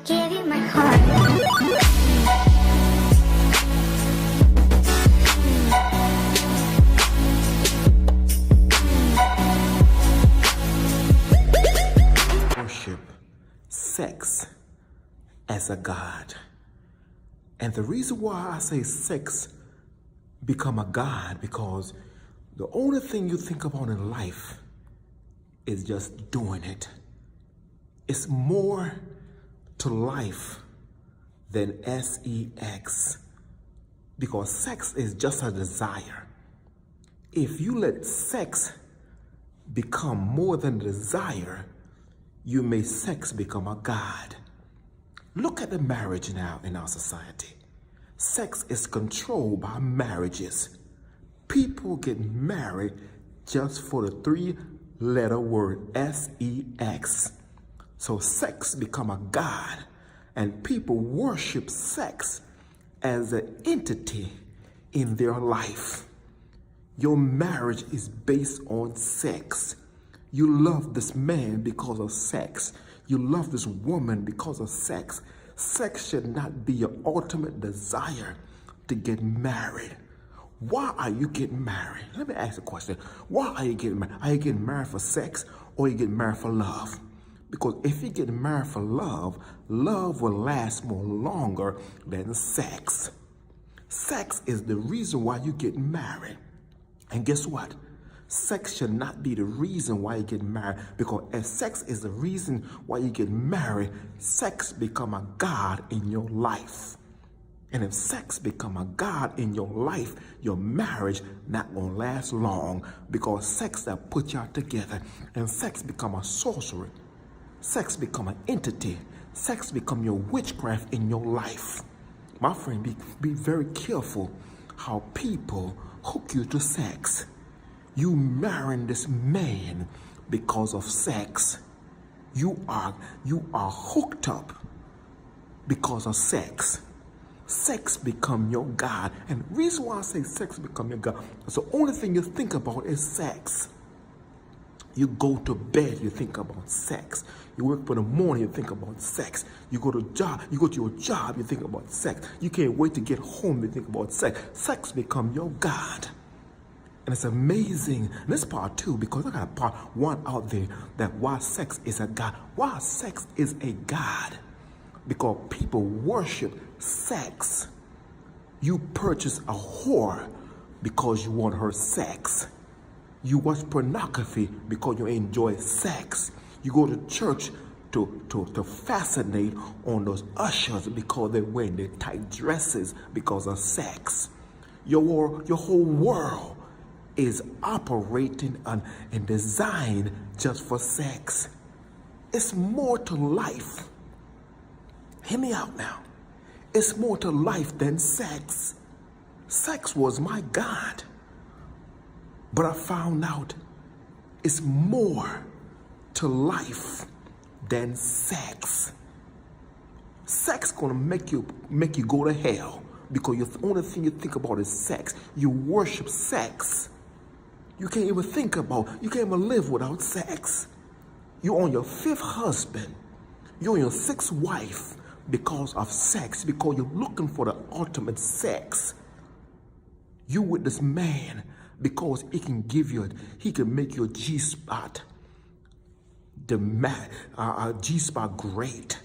give you my heart. Worship sex as a god. And the reason why I say sex become a god, because the only thing you think about in life is just doing it. It's more to life than sex, because sex is just a desire. If you let sex become more than desire, you make sex become a god. Look at the marriage now in our society. Sex is controlled by marriages. People get married just for the three-letter word, sex. So sex become a god, and people worship sex as an entity in their life. Your marriage is based on sex. You love this man because of sex. You love this woman because of sex. Sex should not be your ultimate desire to get married. Why are you getting married? Let me ask a question. Why are you getting married? Are you getting married for sex, or are you getting married for love? Because if you get married for love, love will last more longer than sex. Sex is the reason why you get married. And guess what? Sex should not be the reason why you get married, because if sex is the reason why you get married, sex become a god in your life. And if sex become a god in your life, your marriage not gonna last long, because sex that put y'all together, and sex become a sorcery. Sex become an entity. Sex become your witchcraft in your life. My friend, be very careful how people hook you to sex. You marrying this man because of sex. You are hooked up because of sex. Sex become your god. And the reason why I say sex become your god, it's the only thing you think about is sex. You go to bed, you think about sex. You work for the morning, you think about sex. You go to your job, you think about sex. You can't wait to get home, you think about sex. Sex become your god. And it's amazing. And this part two, because I got part one out there, that why sex is a god. Why sex is a god? Because people worship sex. You purchase a whore because you want her sex. You watch pornography because you enjoy sex. You go to church to fascinate on those ushers because they're wearing their tight dresses because of sex. Your whole world is operating and designed just for sex. It's more to life. Hear me out now. It's more to life than sex. Sex was my god. But I found out it's more to life than sex. Sex gonna make you go to hell, because the only thing you think about is sex. You worship sex. You can't even live without sex. You're on your fifth husband. You're on your sixth wife because of sex, because you're looking for the ultimate sex. You with this man because he can make your G-spot, G-spot great.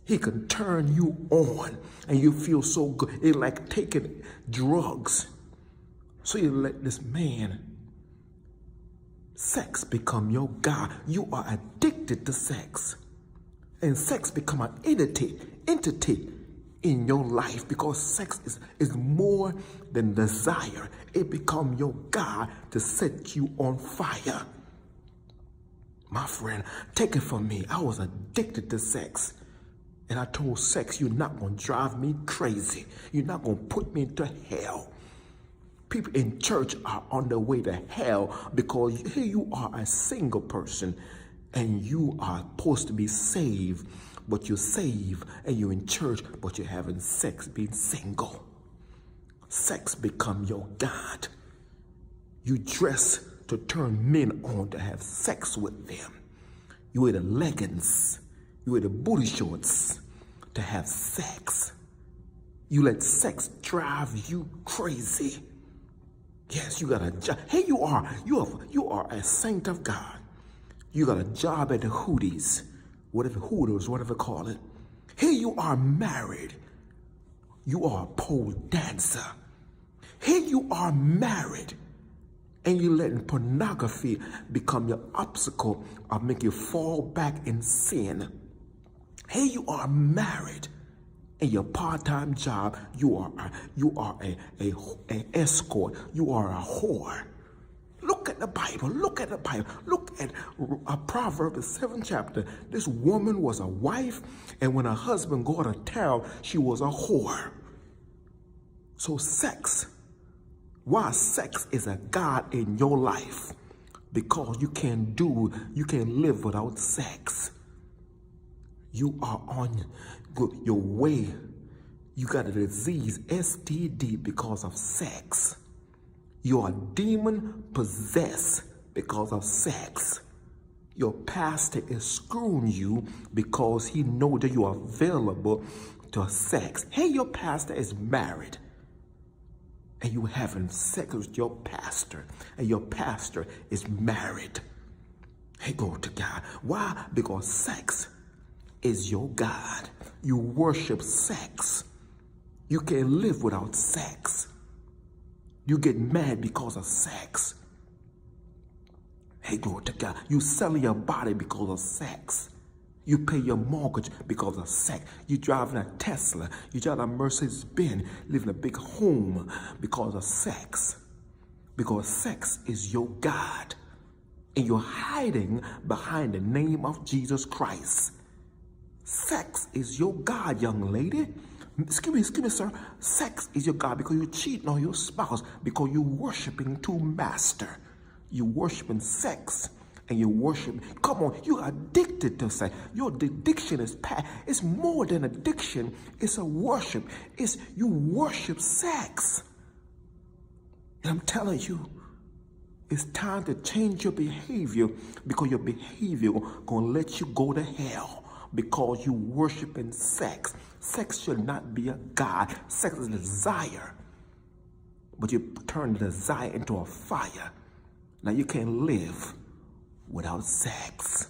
He can turn you on and you feel so good. It's like taking drugs. So you let this man, sex become your god. You are addicted to sex. And sex become an entity in your life, because sex is more than desire. It become your god to set you on fire. My friend, take it from me. I was addicted to sex. And I told sex, you're not going to drive me crazy. You're not going to put me into hell. People in church are on their way to hell because here you are, a single person, and you are supposed to be saved, but you're saved and you're in church, but you're having sex being single. Sex become your god. You dress to turn men on to have sex with them. You wear the leggings, you wear the booty shorts, to have sex. You let sex drive you crazy. Yes, you got a job. Hey, you are a saint of God. You got a job at the Hooters, whatever call it. Here you are married. You are a pole dancer. Here you are married, and you're letting pornography become your obstacle or make you fall back in sin. Here you are married. In your part-time job, you are a escort. You are a whore. Look at the Bible. Look at the Bible. Look at Proverbs, the 7th chapter. This woman was a wife, and when her husband go out of town, she was a whore. So sex, why sex is a God in your life? Because you can't live without sex. You are on your way. You got a disease, STD, because of sex. You are demon possessed because of sex. Your pastor is screwing you because he knows that you are available to sex. Hey, your pastor is married, and you having sex with your pastor, and your pastor is married. Hey, glory to God. Why? Because sex is your God. You worship sex. You can't live without sex. You get mad because of sex. Hey, glory to God. You sell your body because of sex. You pay your mortgage because of sex. You driving a Tesla. You drive a Mercedes-Benz, live in a big home because of sex. Because sex is your God. And you're hiding behind the name of Jesus Christ. Sex is your God, young lady. Excuse me, sir. Sex is your God because you're cheating on your spouse, because you're worshiping two masters. You're worshiping sex, and you're worshiping. Come on, you're addicted to sex. Your addiction is past. It's more than addiction. It's a worship. You worship sex. And I'm telling you, it's time to change your behavior, because your behavior gonna let you go to hell. Because you worshiping sex. Sex should not be a God. Sex is a desire. But you turn the desire into a fire. Now you can't live without sex.